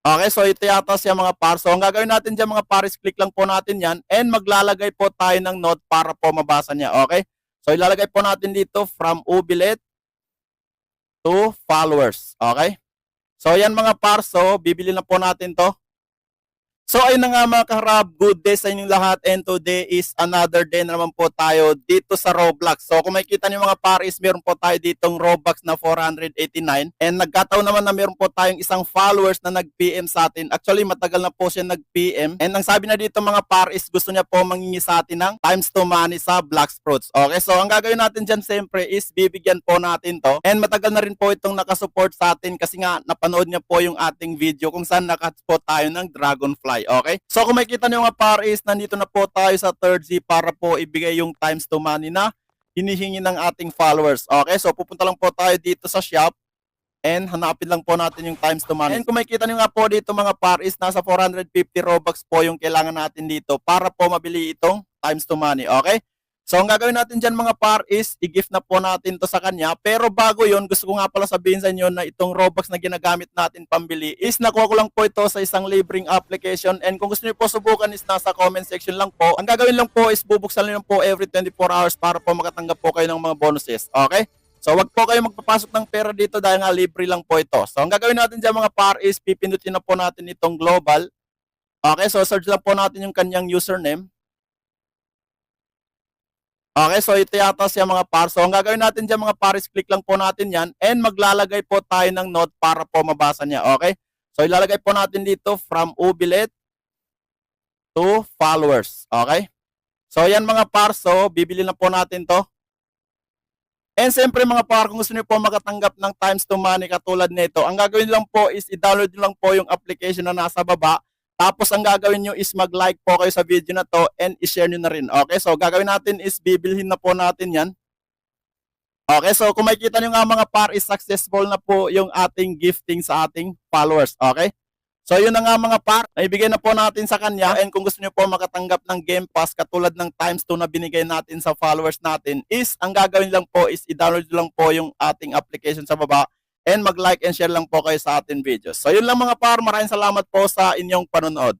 Okay, so ito yata siya mga par. So ang gagawin natin dyan mga pares, click lang po natin yan and maglalagay po tayo ng note para po mabasa niya. Okay? So ilalagay po natin dito from Ubilet to followers. Okay? So yan mga par. So bibili na po natin to. So ayun na nga mga kaharap, good day sa inyong lahat and today is another day na naman po tayo dito sa Roblox. So kung makikita niyo mga paris, meron po tayo ditong Robux na 489 and nagkataon naman na meron po tayong isang followers na nag-PM sa atin. Actually matagal na po siya nag-PM and ang sabi na dito mga paris, gusto niya po mangingi sa atin ng times 2 money sa Black Fruits. Okay, so ang gagawin natin dyan siyempre is bibigyan po natin to and matagal na rin po itong nakasupport sa atin kasi nga napanood niya po yung ating video kung saan nakasupport tayo ng Dragonfly. Okay? So kung makikita niyo mga paris, nandito na po tayo sa 3rd Z para po ibigay yung times 2 money na hinihingi ng ating followers. Okay? So pupunta lang po tayo dito sa shop and hanapin lang po natin yung times 2 money. And kung makikita niyo nga po dito mga paris, nasa 450 Robux po yung kailangan natin dito para po mabili itong times 2 money. Okay? So ang gagawin natin dyan mga par is i-gift na po natin to sa kanya. Pero bago yon, gusto ko nga pala sabihin sa inyo na itong Robux na ginagamit natin pambili is nakuha ko lang po ito sa isang libreng application. And kung gusto niyo po subukan is nasa comment section lang po. Ang gagawin lang po is bubuksan lang po every 24 hours para po makatanggap po kayo ng mga bonuses. Okay? So wag po kayo magpapasok ng pera dito dahil nga libre lang po ito. So ang gagawin natin dyan mga par is pipindutin na po natin itong global. Okay? So search lang po natin yung kanyang username. Okay, so ito yata siya mga par. So ang gagawin natin dyan mga pares, click lang po natin yan and maglalagay po tayo ng note para po mabasa niya. Okay? So ilalagay po natin dito from Ubilet to followers. Okay? So yan mga par. So bibili na po natin to. And siyempre mga par, kung gusto niyo po makatanggap ng times 2 money katulad nito, ang gagawin lang po is i-download lang po yung application na nasa baba. Tapos ang gagawin nyo is mag-like po kayo sa video na to and i-share nyo na rin. Okay, so gagawin natin is bibilhin na po natin yan. Okay, so kung makikita nyo nga mga par is successful na po yung ating gifting sa ating followers. Okay, so yun na nga mga par, ibigay na po natin sa kanya. And kung gusto nyo po makatanggap ng Game Pass katulad ng times 2 na binigay natin sa followers natin is ang gagawin lang po is i-download lang po yung ating application sa baba. And mag-like and share lang po kayo sa ating videos. So yun lang mga par, maraming salamat po sa inyong panonood.